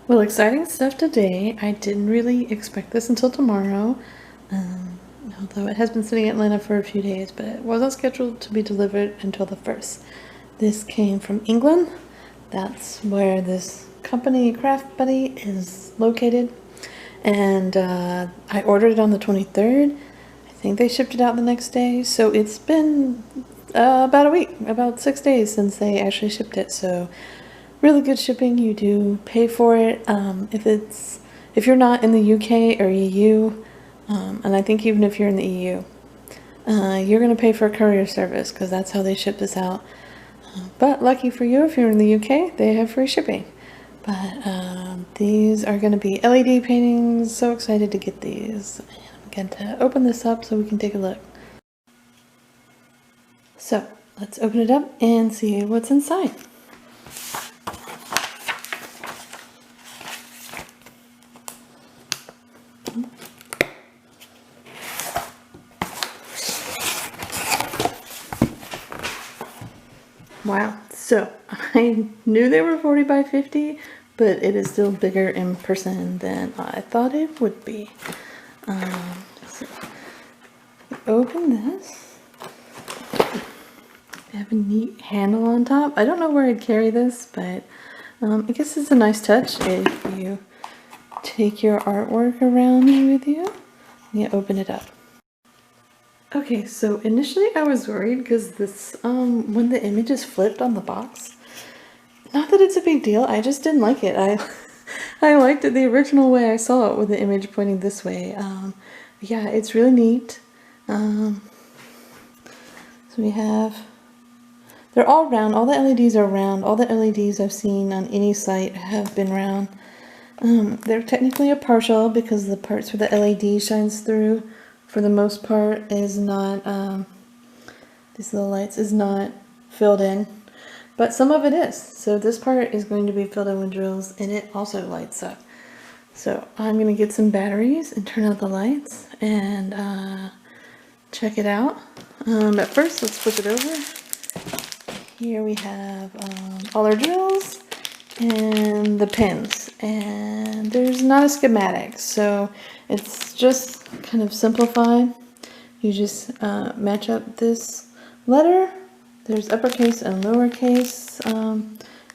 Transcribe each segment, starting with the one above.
Well, exciting stuff today. I didn't really expect this until tomorrow, um, although it has been sitting in Atlanta for a few days, but it wasn't scheduled to be delivered until the 1st. This came from England. That's where this company, Craft Buddy, is located. And I ordered it on the 23rd. I think they shipped it out the next day. So it's been about a week, about 6 days since they actually shipped it. So really good shipping. You do pay for it if you're not in the UK or EU, and I think even if you're in the EU, you're going to pay for a courier service because that's how they ship this out. But lucky for you, if you're in the UK, they have free shipping. But these are going to be LED paintings. So excited to get these. And I'm going to open this up so we can take a look. So let's open it up and see what's inside. Wow, so I knew they were 40 by 50, but it is still bigger in person than I thought it would be. So open this. They have a neat handle on top. I don't know where I'd carry this, but I guess it's a nice touch if you take your artwork around with you and you open it up. Okay, so initially I was worried because this, when the image is flipped on the box, not that it's a big deal, I just didn't like it. I liked it the original way I saw it with the image pointing this way. Yeah, it's really neat. So we have, they're all round, all the LEDs are round, all the LEDs I've seen on any site have been round. They're technically a partial because the parts where the LED shines through, for the most part, is not, these little lights is not filled in, but some of it is. So this part is going to be filled in with drills, and it also lights up. So I'm going to get some batteries and turn out the lights and check it out. But first, let's flip it over. Here we have all our drills and the pins, and there's not a schematic, so it's just kind of simplified. You just match up this letter. There's uppercase and lowercase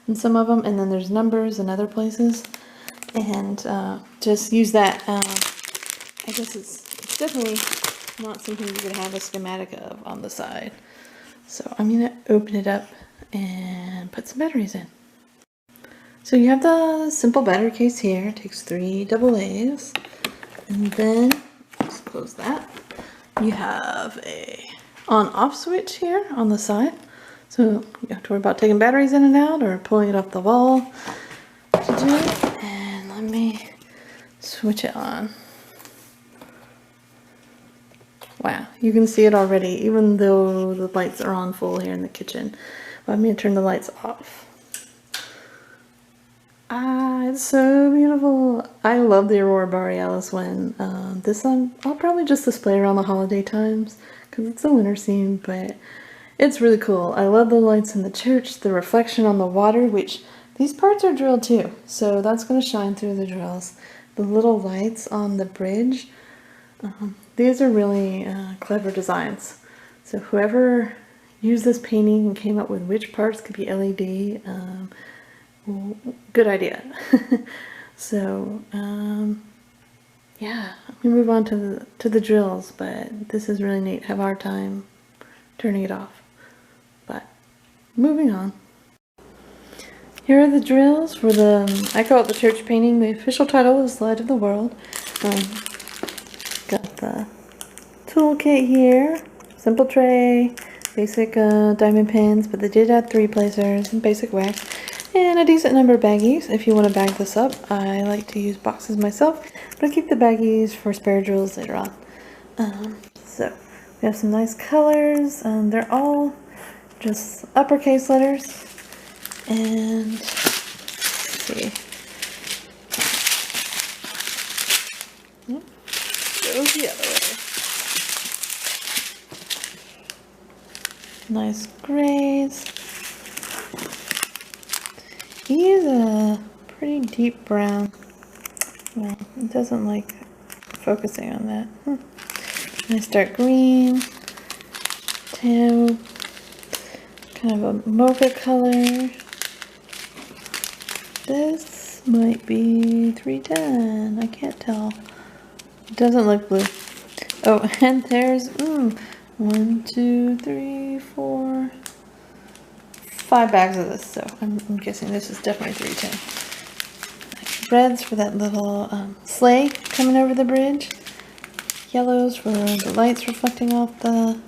in some of them, and then there's numbers in other places, and just use that. I guess it's definitely not something you could have a schematic of on the side. So I'm gonna open it up and put some batteries in. So you have the simple battery case here. It takes 3 AA's, and then let's close that. You have a on-off switch here on the side, so you don't have to worry about taking batteries in and out or pulling it off the wall to do it. And let me switch it on. Wow, you can see it already, even though the lights are on full here in the kitchen. Let me turn the lights off. Ah, it's so beautiful. I love the Aurora Borealis one. This one, I'll probably just display around the holiday times because it's a winter scene, but it's really cool. I love the lights in the church, the reflection on the water, which these parts are drilled too, so that's going to shine through the drills. The little lights on the bridge, these are really clever designs. So whoever used this painting and came up with which parts could be LED, good idea. So yeah, we move on to the drills, but this is really neat. Have our time turning it off, but moving on. Here are the drills for the, I call it the church painting. The official title is Light of the World. Got the toolkit here, simple tray, basic diamond pins, but they did add 3 placers and basic wax. And a decent number of baggies if you want to bag this up. I like to use boxes myself, but I keep the baggies for spare drills later on. So we have some nice colors. They're all just uppercase letters. And let's see. Goes the other way. Nice grays. He's a pretty deep brown. Well, it doesn't like focusing on that. Nice dark green, taupe, kind of a mocha color. This might be 310. I can't tell. It doesn't look blue. Oh, and there's 1, 2, 3, 4, 5 bags of this. So I'm guessing this is definitely 310. Reds for that little sleigh coming over the bridge. Yellows for the lights reflecting off the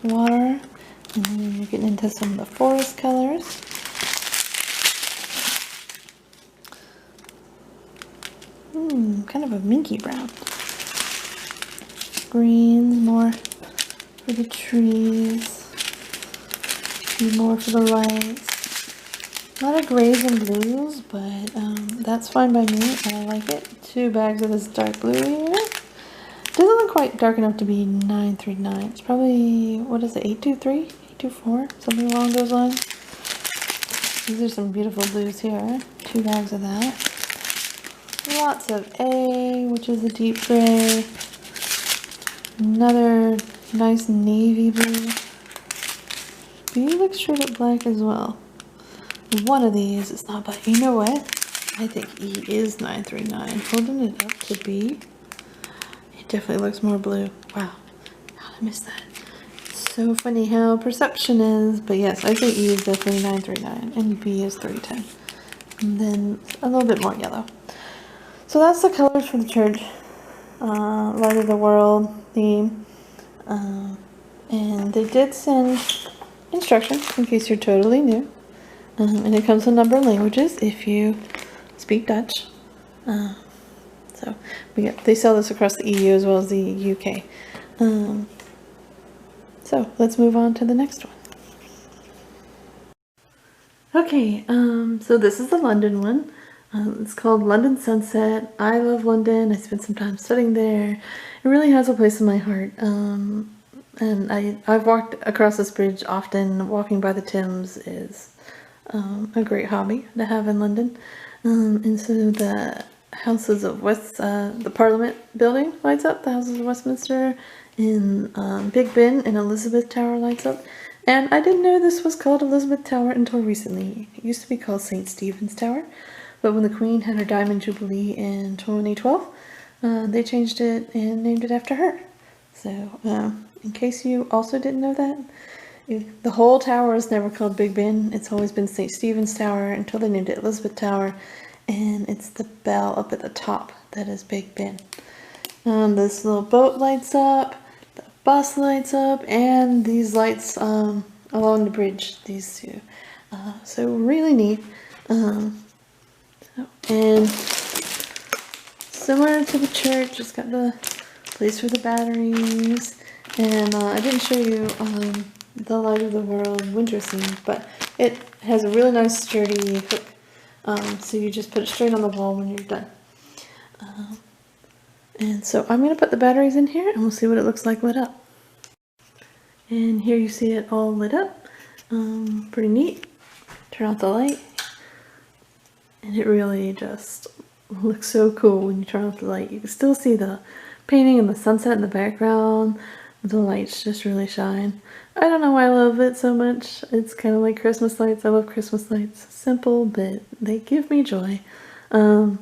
water. And then you're getting into some of the forest colors. Kind of a minky brown. Greens, more for the trees. More for the lights. A lot of grays and blues, but that's fine by me. I like it. 2 bags of this dark blue here. Doesn't look quite dark enough to be 939. It's probably, what is it, 823? 824? Something along those lines. These are some beautiful blues here. 2 bags of that. Lots of A, which is a deep gray. Another nice navy blue. B looks straight up black as well. One of these is not black. You know what? I think E is 939. Holding it up to B. It definitely looks more blue. Wow. How did I miss that? So funny how perception is. But yes, I say E is definitely 939 and B is 310. And then a little bit more yellow. So that's the colors for the church. Light of the World theme. And they did send instructions in case you're totally new. And it comes with a number of languages if you speak Dutch. So they sell this across the EU as well as the UK. So let's move on to the next one. Okay, so this is the London one. It's called London Sunset. I love London. I spent some time studying there. It really has a place in my heart. And I've walked across this bridge often. Walking by the Thames is a great hobby to have in London. And so the houses of the Parliament building lights up. The houses of Westminster in Big Ben and Elizabeth Tower lights up. And I didn't know this was called Elizabeth Tower until recently. It used to be called St. Stephen's Tower. But when the Queen had her Diamond Jubilee in 2012, they changed it and named it after her. So, in case you also didn't know that, the whole tower is never called Big Ben. It's always been St. Stephen's Tower until they named it Elizabeth Tower. And it's the bell up at the top that is Big Ben. This little boat lights up, the bus lights up, and these lights along the bridge, these two. So really neat. And similar to the church, it's got the place for the batteries. And I didn't show you the Light of the World winter scene, but it has a really nice sturdy hook. So you just put it straight on the wall when you're done. And so I'm going to put the batteries in here and we'll see what it looks like lit up. And here you see it all lit up. Pretty neat. Turn off the light. And it really just looks so cool when you turn off the light. You can still see the painting and the sunset in the background. The lights just really shine. I don't know why I love it so much. It's kind of like Christmas lights. I love Christmas lights. Simple, but they give me joy. The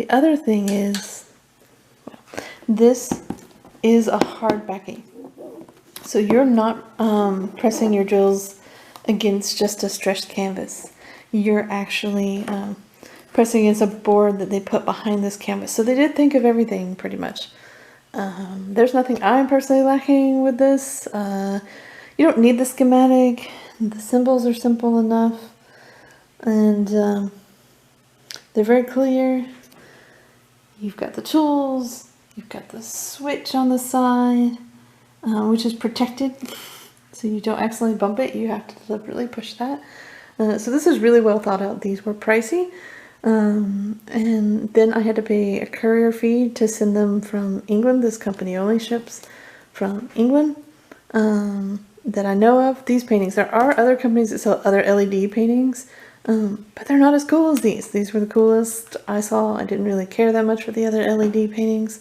other thing is, this is a hard backing. So you're not pressing your drills against just a stretched canvas. You're actually pressing against a board that they put behind this canvas. So they did think of everything pretty much. There's nothing I'm personally lacking with this. You don't need the schematic. The symbols are simple enough. And they're very clear. You've got the tools. You've got the switch on the side, which is protected. So you don't accidentally bump it. You have to deliberately push that. So this is really well thought out. These were pricey. And then I had to pay a courier fee to send them from England. This company only ships from England that I know of. These paintings, there are other companies that sell other LED paintings, But they're not as cool as these. These were the coolest I saw. I didn't really care that much for the other LED paintings.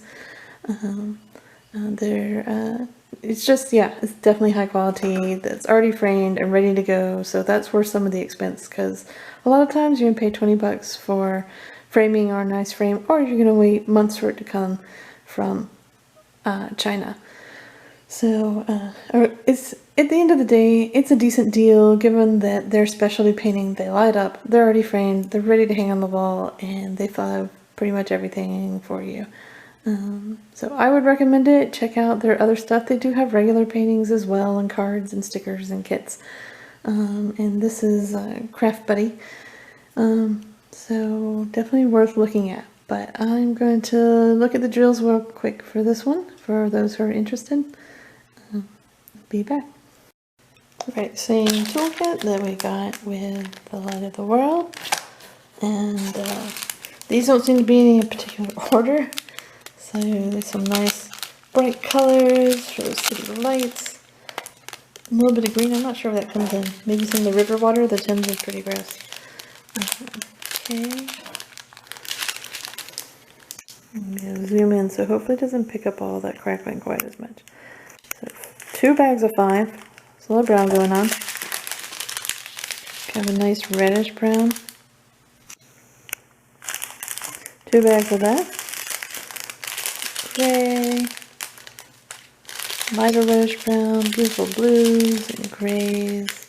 It's just, yeah, it's definitely high quality. That's already framed and ready to go. So that's worth some of the expense, because a lot of times you're gonna pay 20 bucks for framing or a nice frame, or you're gonna wait months for it to come from China. So it's, at the end of the day, it's a decent deal given that they're specialty painting. They light up, they're already framed, they're ready to hang on the wall, and they follow pretty much everything for you. So I would recommend it. Check out their other stuff. They do have regular paintings as well, and cards and stickers and kits. And this is Craft Buddy. So definitely worth looking at. But I'm going to look at the drills real quick for this one, for those who are interested. Be back. Right, same toolkit that we got with the Light of the World. And these don't seem to be in any particular order. So there's some nice bright colors for the city lights. A little bit of green, I'm not sure where that comes in. Maybe some of the river water, the Thames is pretty gross. Okay. I'm gonna zoom in so hopefully it doesn't pick up all that crackling quite as much. So 2 bags of 5. There's a little brown going on. Kind of a nice reddish brown. 2 bags of that. Gray, lighter reddish brown, beautiful blues and grays,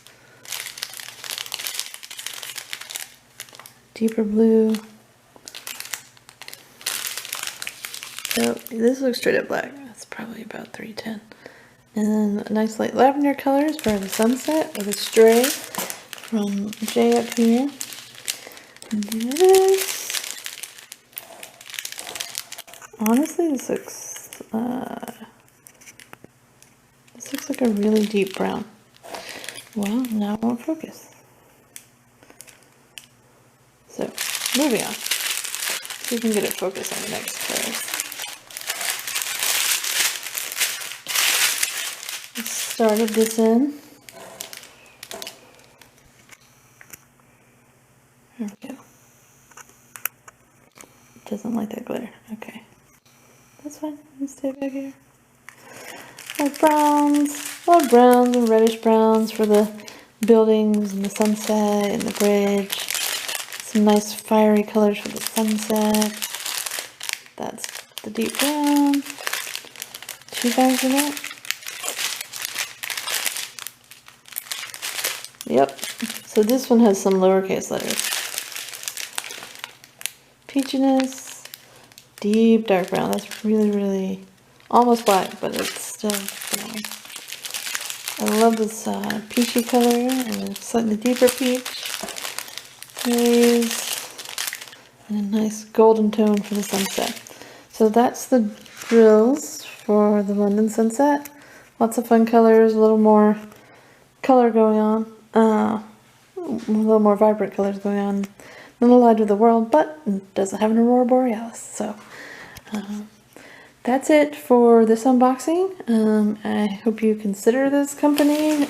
deeper blue. So this looks straight up black. That's probably about 310. And then a nice light lavender colors for the sunset with a stray from Jay up here. Honestly, this looks like a really deep brown. Well, now it won't focus. So, moving on. See if we can get it focused on the next color. Started this in. There we go. It doesn't like that glitter. Okay. That's fine. Let me stay back here. Light browns. A lot of browns and reddish browns for the buildings and the sunset and the bridge. Some nice fiery colors for the sunset. That's the deep brown. 2 bags of that. Yep. So this one has some lowercase letters. Peachiness. Deep dark brown. That's really, really almost black, but it's still brown. I love this peachy color and slightly deeper peach. Grays. And a nice golden tone for the sunset. So that's the drills for the London sunset. Lots of fun colors, a little more color going on. A little more vibrant colors going on than the Light of the World, but it doesn't have an Aurora Borealis. So that's it for this unboxing. I hope you consider this company.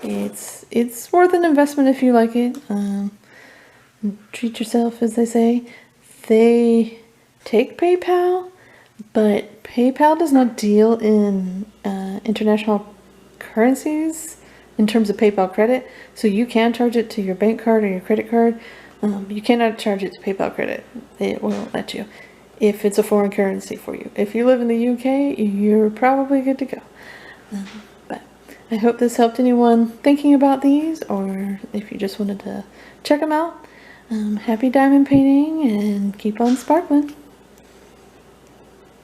It's worth an investment if you like it. Treat yourself, as they say. They take PayPal, but PayPal does not deal in international currencies in terms of PayPal credit. So you can charge it to your bank card or your credit card. You cannot charge it to PayPal credit. It won't let you if it's a foreign currency for you. If you live in the UK, you're probably good to go. But I hope this helped anyone thinking about these, or if you just wanted to check them out. Happy diamond painting and keep on sparkling.